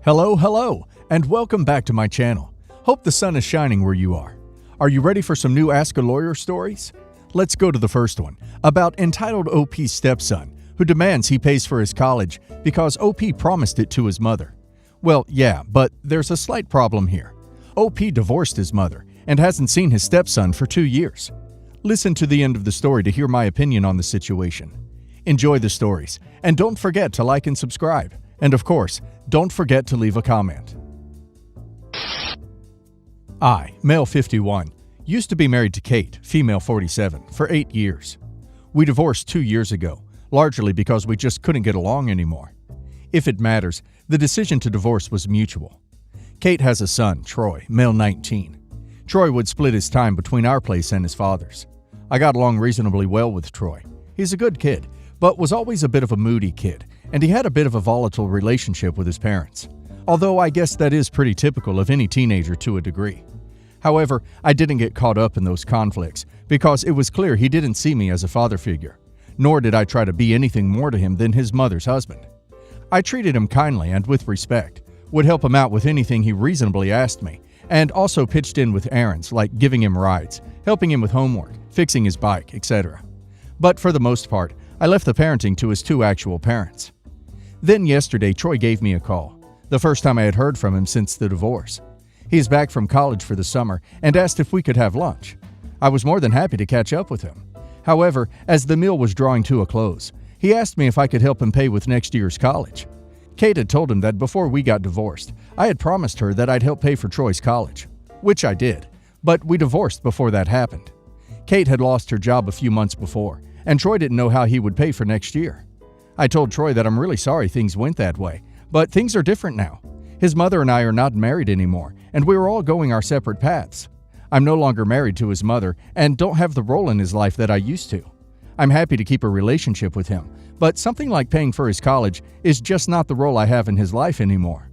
Hello, and welcome back to my channel. Hope the sun is shining where you are. Are you ready for some new Ask a Lawyer stories? Let's go to the first one, about entitled OP's stepson, who demands he pays for his college because OP promised it to his mother. Well, yeah, but there's a slight problem here. OP divorced his mother and hasn't seen his stepson for 2 years. Listen to the end of the story to hear my opinion on the situation. Enjoy the stories, and don't forget to like and subscribe. And of course, don't forget to leave a comment. I, male 51, used to be married to Kate, female 47, for 8 years. We divorced 2 years ago, largely because we just couldn't get along anymore. If it matters, the decision to divorce was mutual. Kate has a son, Troy, male 19. Troy would split his time between our place and his father's. I got along reasonably well with Troy. He's a good kid, but was always a bit of a moody kid, and he had a bit of a volatile relationship with his parents. Although I guess that is pretty typical of any teenager to a degree. However, I didn't get caught up in those conflicts because it was clear he didn't see me as a father figure, nor did I try to be anything more to him than his mother's husband. I treated him kindly and with respect, would help him out with anything he reasonably asked me, and also pitched in with errands like giving him rides, helping him with homework, fixing his bike, etc. But for the most part, I left the parenting to his two actual parents. Then yesterday, Troy gave me a call, the first time I had heard from him since the divorce. He is back from college for the summer and asked if we could have lunch. I was more than happy to catch up with him. However, as the meal was drawing to a close, he asked me if I could help him pay with next year's college. Kate had told him that before we got divorced, I had promised her that I'd help pay for Troy's college, which I did, but we divorced before that happened. Kate had lost her job a few months before, and Troy didn't know how he would pay for next year. I told Troy that I'm really sorry things went that way, but things are different now. His mother and I are not married anymore, and we are all going our separate paths. I'm no longer married to his mother and don't have the role in his life that I used to. I'm happy to keep a relationship with him, but something like paying for his college is just not the role I have in his life anymore.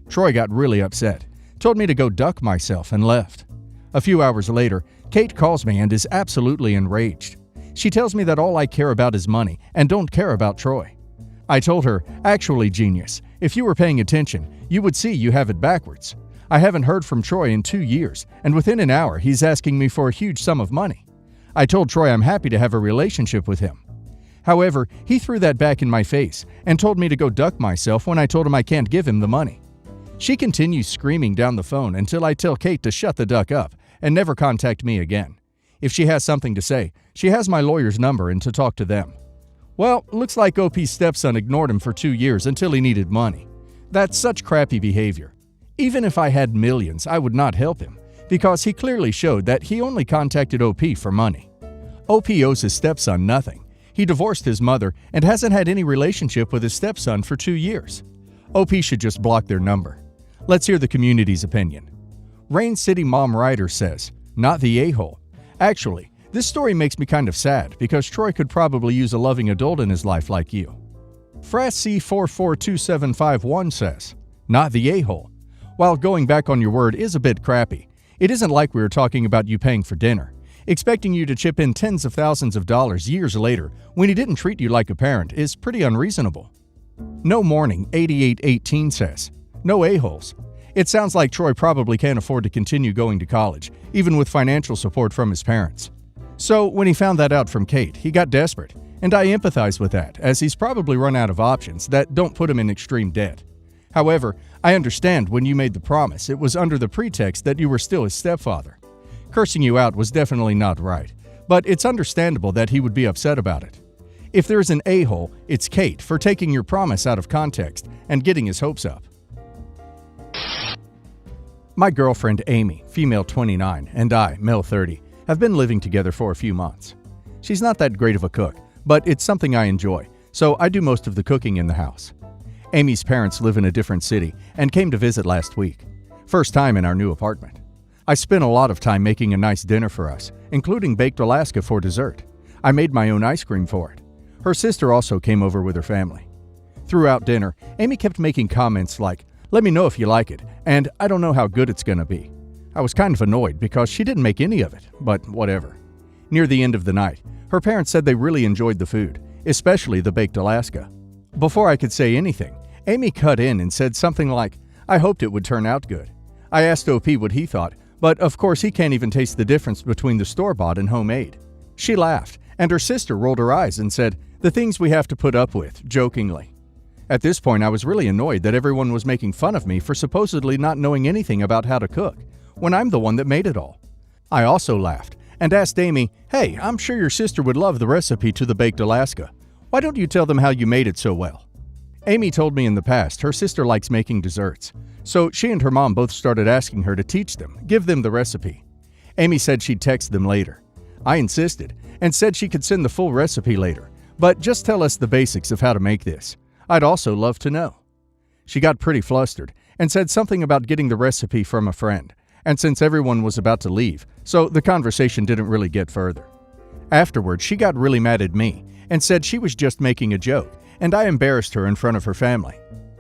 Troy got really upset, told me to go duck myself, and left. A few hours later, Kate calls me and is absolutely enraged. She tells me that all I care about is money and don't care about Troy. I told her, actually, genius, if you were paying attention, you would see you have it backwards. I haven't heard from Troy in 2 years, and within an hour he's asking me for a huge sum of money. I told Troy I'm happy to have a relationship with him. However, he threw that back in my face and told me to go duck myself when I told him I can't give him the money. She continues screaming down the phone until I tell Kate to shut the duck up and never contact me again. If she has something to say, she has my lawyer's number and to talk to them. Well, looks like OP's stepson ignored him for 2 years until he needed money. That's such crappy behavior. Even if I had millions, I would not help him, because he clearly showed that he only contacted OP for money. OP owes his stepson nothing. He divorced his mother and hasn't had any relationship with his stepson for 2 years. OP should just block their number. Let's hear the community's opinion. Rain City Mom Ryder says, not the a-hole. Actually, this story makes me kind of sad because Troy could probably use a loving adult in his life like you. Frassy442751 says, not the a-hole. While going back on your word is a bit crappy, it isn't like we were talking about you paying for dinner. Expecting you to chip in tens of thousands of dollars years later when he didn't treat you like a parent is pretty unreasonable. No Morning 8818 says, no a-holes. It sounds like Troy probably can't afford to continue going to college, even with financial support from his parents. So when he found that out from Kate, he got desperate, and I empathize with that, as he's probably run out of options that don't put him in extreme debt. However, I understand when you made the promise, it was under the pretext that you were still his stepfather. Cursing you out was definitely not right, but it's understandable that he would be upset about it. If there's an a-hole, it's Kate for taking your promise out of context and getting his hopes up. My girlfriend Amy, female 29, and I, male 30, have been living together for a few months. She's not that great of a cook, but it's something I enjoy, so I do most of the cooking in the house. Amy's parents live in a different city and came to visit last week. First time in our new apartment. I spent a lot of time making a nice dinner for us, including baked Alaska for dessert. I made my own ice cream for it. Her sister also came over with her family. Throughout dinner, Amy kept making comments like, "Let me know if you like it," and "I don't know how good it's gonna be." I was kind of annoyed because she didn't make any of it, but whatever. Near the end of the night, her parents said they really enjoyed the food, especially the baked Alaska. Before I could say anything, Amy cut in and said something like, I hoped it would turn out good. I asked OP what he thought, but of course he can't even taste the difference between the store-bought and homemade. She laughed, and her sister rolled her eyes and said, "The things we have to put up with," jokingly. At this point, I was really annoyed that everyone was making fun of me for supposedly not knowing anything about how to cook, when I'm the one that made it all. I also laughed and asked Amy, "Hey, I'm sure your sister would love the recipe to the Baked Alaska. Why don't you tell them how you made it so well?" Amy told me in the past her sister likes making desserts, so she and her mom both started asking her to teach them, give them the recipe. Amy said she'd text them later. I insisted and said she could send the full recipe later, but just tell us the basics of how to make this. I'd also love to know. She got pretty flustered and said something about getting the recipe from a friend, and since everyone was about to leave, so the conversation didn't really get further. Afterwards, she got really mad at me and said she was just making a joke, and I embarrassed her in front of her family.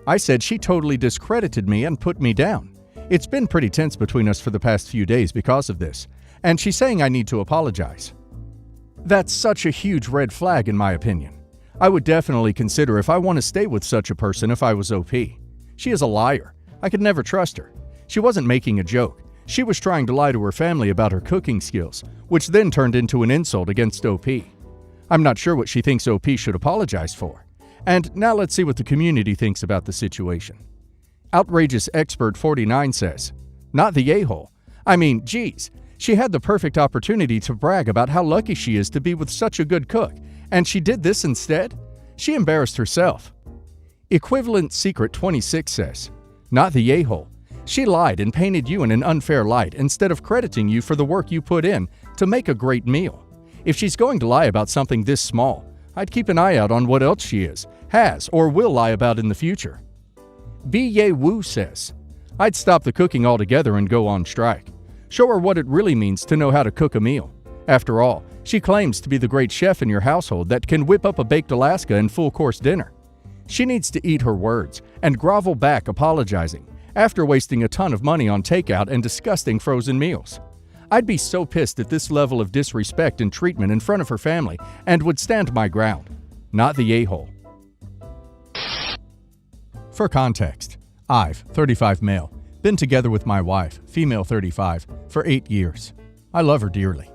I said she totally discredited me and put me down. It's been pretty tense between us for the past few days because of this, and she's saying I need to apologize. That's such a huge red flag in my opinion. I would definitely consider if I want to stay with such a person if I was OP. She is a liar. I could never trust her. She wasn't making a joke. She was trying to lie to her family about her cooking skills, which then turned into an insult against OP. I'm not sure what she thinks OP should apologize for. And now let's see what the community thinks about the situation. Outrageous Expert 49 says, "Not the a-hole. I mean, geez, she had the perfect opportunity to brag about how lucky she is to be with such a good cook, and she did this instead? She embarrassed herself." Equivalent Secret 26 says, "Not the a-hole. She lied and painted you in an unfair light instead of crediting you for the work you put in to make a great meal. If she's going to lie about something this small, I'd keep an eye out on what else she has, or will lie about in the future." B.Ye Wu says, "I'd stop the cooking altogether and go on strike. Show her what it really means to know how to cook a meal. After all, she claims to be the great chef in your household that can whip up a baked Alaska and full-course dinner. She needs to eat her words and grovel back apologizing after wasting a ton of money on takeout and disgusting frozen meals. I'd be so pissed at this level of disrespect and treatment in front of her family and would stand my ground. Not the a-hole." For context, I've, 35 male, been together with my wife, female 35, for 8 years. I love her dearly.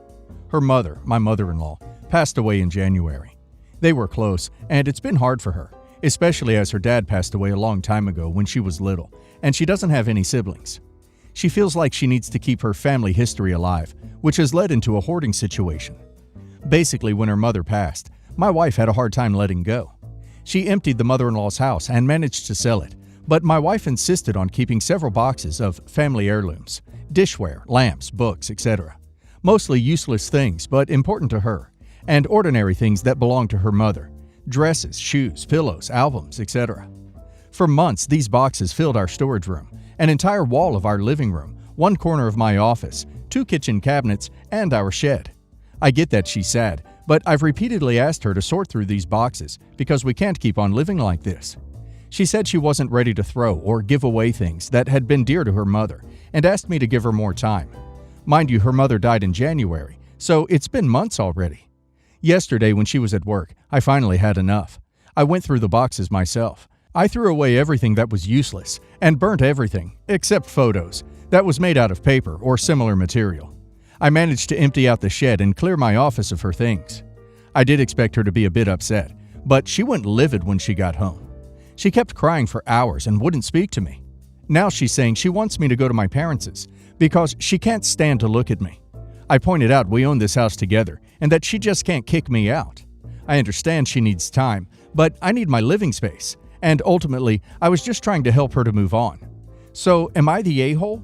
Her mother, my mother-in-law, passed away in January. They were close, and it's been hard for her, especially as her dad passed away a long time ago when she was little, and she doesn't have any siblings. She feels like she needs to keep her family history alive, which has led into a hoarding situation. Basically, when her mother passed, my wife had a hard time letting go. She emptied the mother-in-law's house and managed to sell it, but my wife insisted on keeping several boxes of family heirlooms, dishware, lamps, books, etc. Mostly useless things, but important to her, and ordinary things that belonged to her mother, dresses, shoes, pillows, albums, etc. For months, these boxes filled our storage room, an entire wall of our living room, one corner of my office, 2 kitchen cabinets, and our shed. I get that she's sad, but I've repeatedly asked her to sort through these boxes because we can't keep on living like this. She said she wasn't ready to throw or give away things that had been dear to her mother and asked me to give her more time. Mind you, her mother died in January, so it's been months already. Yesterday, when she was at work, I finally had enough. I went through the boxes myself. I threw away everything that was useless and burnt everything, except photos, that was made out of paper or similar material. I managed to empty out the shed and clear my office of her things. I did expect her to be a bit upset, but she went livid when she got home. She kept crying for hours and wouldn't speak to me. Now she's saying she wants me to go to my parents' because she can't stand to look at me. I pointed out we own this house together and that she just can't kick me out. I understand she needs time, but I need my living space, and ultimately, I was just trying to help her to move on. So, am I the a-hole?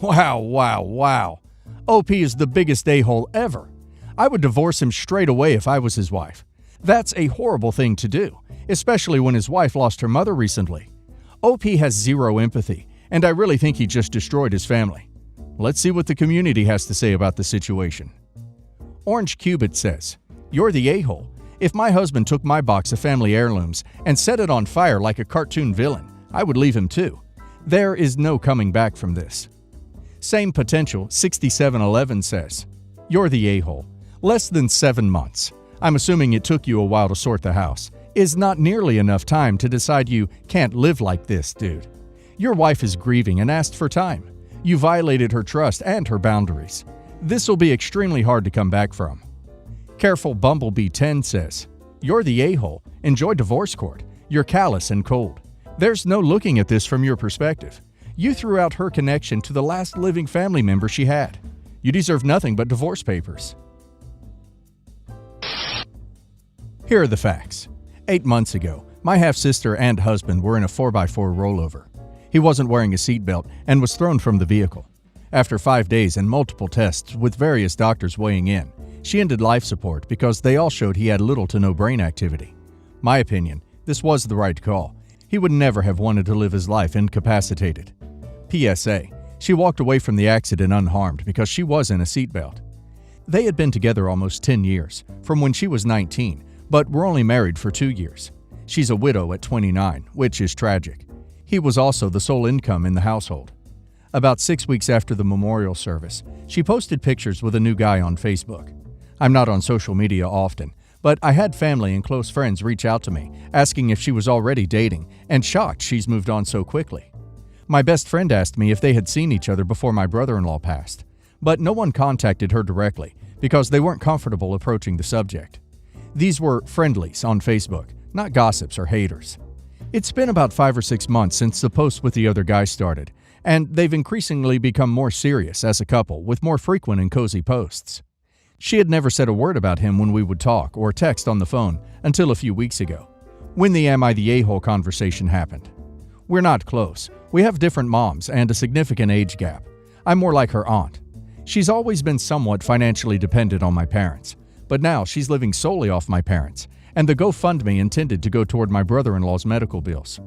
Wow. OP is the biggest a-hole ever. I would divorce him straight away if I was his wife. That's a horrible thing to do, especially when his wife lost her mother recently. OP has zero empathy, and I really think he just destroyed his family. Let's see what the community has to say about the situation. Orange Cubit says, "You're the a-hole. If my husband took my box of family heirlooms and set it on fire like a cartoon villain, I would leave him too. There is no coming back from this." Same Potential 6711 says, "You're the a-hole. Less than 7 months. I'm assuming it took you a while to sort the house. Is not nearly enough time to decide you can't live like this, dude. Your wife is grieving and asked for time. You violated her trust and her boundaries. This will be extremely hard to come back from. Careful Bumblebee 10 says, "You're the a-hole. Enjoy divorce court. You're callous and cold. There's no looking at this from your perspective. You threw out her connection to the last living family member she had. You deserve nothing but divorce papers." Here are the facts. 8 months ago, my half-sister and husband were in a 4x4 rollover. He wasn't wearing a seatbelt and was thrown from the vehicle. After 5 days and multiple tests with various doctors weighing in, she ended life support because they all showed he had little to no brain activity. My opinion, this was the right call. He would never have wanted to live his life incapacitated. PSA, she walked away from the accident unharmed because she was in a seatbelt. They had been together almost 10 years, from when she was 19, but were only married for 2 years. She's a widow at 29, which is tragic. He was also the sole income in the household. About 6 weeks after the memorial service, she posted pictures with a new guy on Facebook. I'm not on social media often, but I had family and close friends reach out to me, asking if she was already dating, and shocked she's moved on so quickly. My best friend asked me if they had seen each other before my brother-in-law passed, but no one contacted her directly because they weren't comfortable approaching the subject. These were friendlies on Facebook, not gossips or haters. It's been about 5 or 6 months since the post with the other guy started, and they've increasingly become more serious as a couple with more frequent and cozy posts. She had never said a word about him when we would talk or text on the phone until a few weeks ago, when the "am I the a-hole" conversation happened. We're not close. We have different moms and a significant age gap. I'm more like her aunt. She's always been somewhat financially dependent on my parents, but now she's living solely off my parents, and the GoFundMe intended to go toward my brother-in-law's medical bills.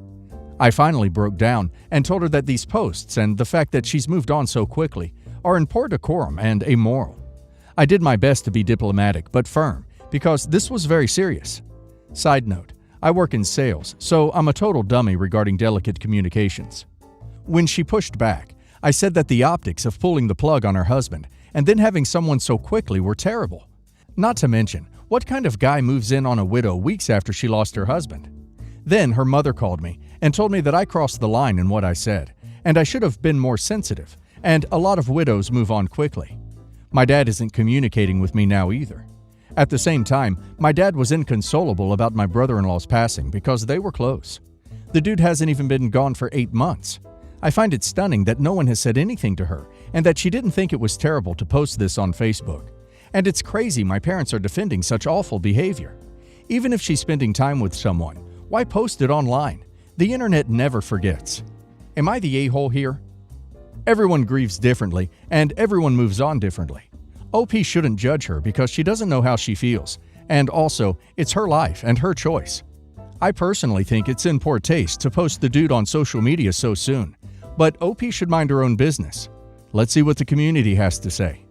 I finally broke down and told her that these posts and the fact that she's moved on so quickly are in poor decorum and amoral. I did my best to be diplomatic but firm because this was very serious. Side note, I work in sales, so I'm a total dummy regarding delicate communications. When she pushed back, I said that the optics of pulling the plug on her husband and then having someone so quickly were terrible. Not to mention, what kind of guy moves in on a widow weeks after she lost her husband? Then her mother called me and told me that I crossed the line in what I said, and I should have been more sensitive, and a lot of widows move on quickly. My dad isn't communicating with me now either. At the same time, my dad was inconsolable about my brother-in-law's passing because they were close. The dude hasn't even been gone for 8 months. I find it stunning that no one has said anything to her and that she didn't think it was terrible to post this on Facebook. And it's crazy my parents are defending such awful behavior. Even if she's spending time with someone, why post it online? The internet never forgets. Am I the a-hole here? Everyone grieves differently, and everyone moves on differently. OP shouldn't judge her because she doesn't know how she feels, and also, it's her life and her choice. I personally think it's in poor taste to post the dude on social media so soon, but OP should mind her own business. Let's see what the community has to say.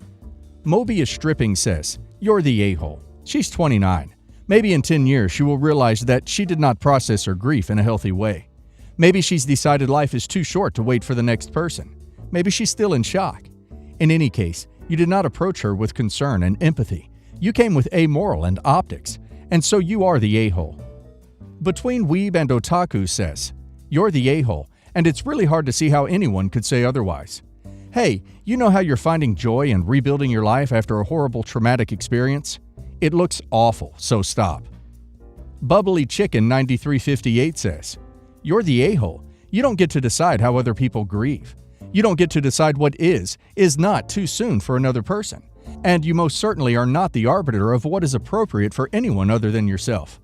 Mobius Stripping says, "You're the a-hole. She's 29. Maybe in 10 years she will realize that she did not process her grief in a healthy way. Maybe she's decided life is too short to wait for the next person. Maybe she's still in shock. In any case, you did not approach her with concern and empathy. You came with amoral and optics, and so you are the a-hole." Between Weeb and Otaku says, "You're the a-hole, and it's really hard to see how anyone could say otherwise. Hey, you know how you're finding joy and rebuilding your life after a horrible traumatic experience? It looks awful, so stop." Bubbly Chicken 9358 says, "You're the a-hole. You don't get to decide how other people grieve. You don't get to decide what is not too soon for another person. And you most certainly are not the arbiter of what is appropriate for anyone other than yourself.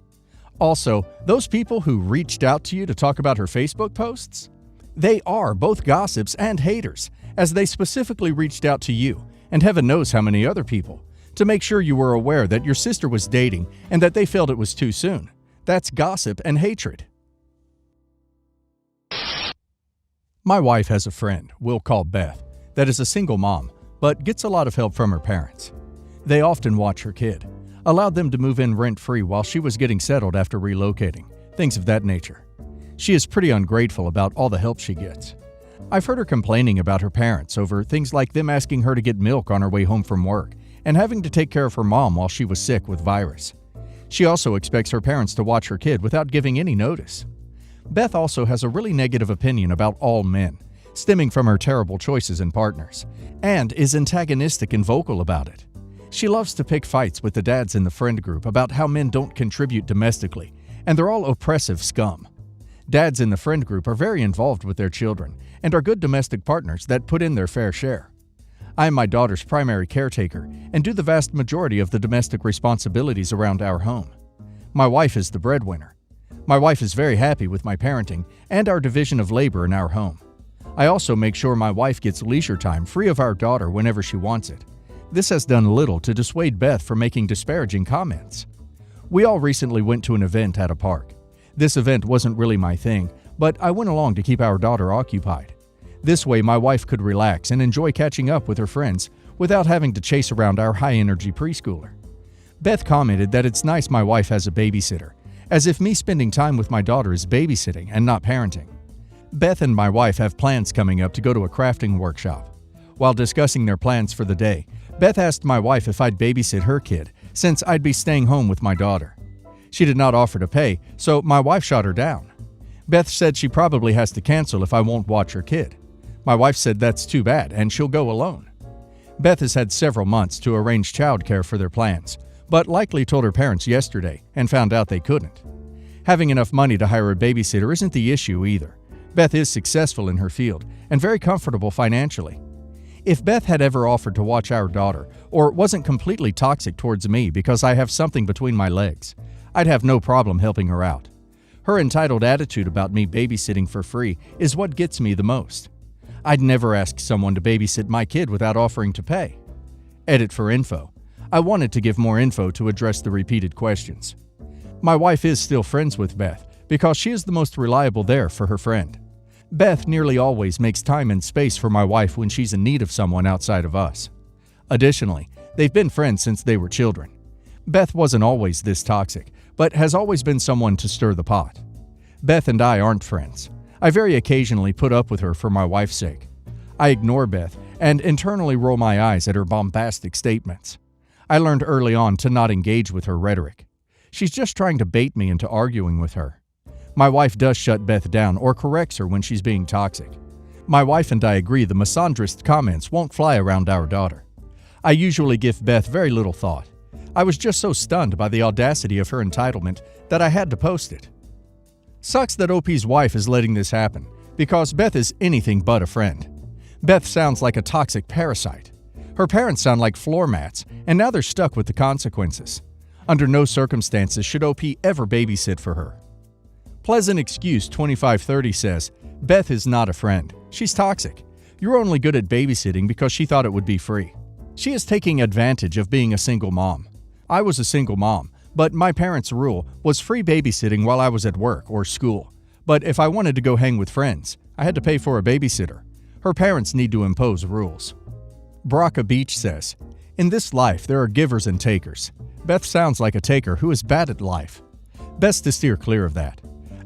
Also, those people who reached out to you to talk about her Facebook posts? They are both gossips and haters, as they specifically reached out to you, and heaven knows how many other people, to make sure you were aware that your sister was dating and that they felt it was too soon. That's gossip and hatred." My wife has a friend, we'll call Beth, that is a single mom, but gets a lot of help from her parents. They often watch her kid, allowed them to move in rent-free while she was getting settled after relocating, things of that nature. She is pretty ungrateful about all the help she gets. I've heard her complaining about her parents over things like them asking her to get milk on her way home from work and having to take care of her mom while she was sick with virus. She also expects her parents to watch her kid without giving any notice. Beth also has a really negative opinion about all men, stemming from her terrible choices in partners, and is antagonistic and vocal about it. She loves to pick fights with the dads in the friend group about how men don't contribute domestically, and they're all oppressive scum. Dads in the friend group are very involved with their children and are good domestic partners that put in their fair share. I am my daughter's primary caretaker and do the vast majority of the domestic responsibilities around our home. My wife is the breadwinner. My wife is very happy with my parenting and our division of labor in our home. I also make sure my wife gets leisure time free of our daughter whenever she wants it. This has done little to dissuade Beth from making disparaging comments. We all recently went to an event at a park. This event wasn't really my thing, but I went along to keep our daughter occupied. This way my wife could relax and enjoy catching up with her friends without having to chase around our high-energy preschooler. Beth commented that it's nice my wife has a babysitter, as if me spending time with my daughter is babysitting and not parenting. Beth and my wife have plans coming up to go to a crafting workshop. While discussing their plans for the day, Beth asked my wife if I'd babysit her kid, since I'd be staying home with my daughter. She did not offer to pay, so my wife shot her down. Beth said she probably has to cancel if I won't watch her kid. My wife said that's too bad and she'll go alone. Beth has had several months to arrange childcare for their plans, but likely told her parents yesterday and found out they couldn't. Having enough money to hire a babysitter isn't the issue either. Beth is successful in her field and very comfortable financially. If Beth had ever offered to watch our daughter or wasn't completely toxic towards me because I have something between my legs, I'd have no problem helping her out. Her entitled attitude about me babysitting for free is what gets me the most. I'd never ask someone to babysit my kid without offering to pay. Edit for info. I wanted to give more info to address the repeated questions. My wife is still friends with Beth because she is the most reliable there for her friend. Beth nearly always makes time and space for my wife when she's in need of someone outside of us. Additionally, they've been friends since they were children. Beth wasn't always this toxic, but has always been someone to stir the pot. Beth and I aren't friends. I very occasionally put up with her for my wife's sake. I ignore Beth and internally roll my eyes at her bombastic statements. I learned early on to not engage with her rhetoric. She's just trying to bait me into arguing with her. My wife does shut Beth down or corrects her when she's being toxic. My wife and I agree the misandrist comments won't fly around our daughter. I usually give Beth very little thought. I was just so stunned by the audacity of her entitlement that I had to post it. Sucks that OP's wife is letting this happen, because Beth is anything but a friend. Beth sounds like a toxic parasite. Her parents sound like floor mats, and now they're stuck with the consequences. Under no circumstances should OP ever babysit for her. Pleasant Excuse 2530 says, Beth is not a friend. She's toxic. You're only good at babysitting because she thought it would be free. She is taking advantage of being a single mom. I was a single mom, but my parents' rule was free babysitting while I was at work or school. But if I wanted to go hang with friends, I had to pay for a babysitter. Her parents need to impose rules. Braca Beach says, in this life there are givers and takers. Beth sounds like a taker who is bad at life. Best to steer clear of that.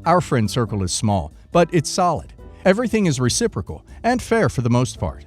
Our friend circle is small, but it's solid. Everything is reciprocal and fair for the most part.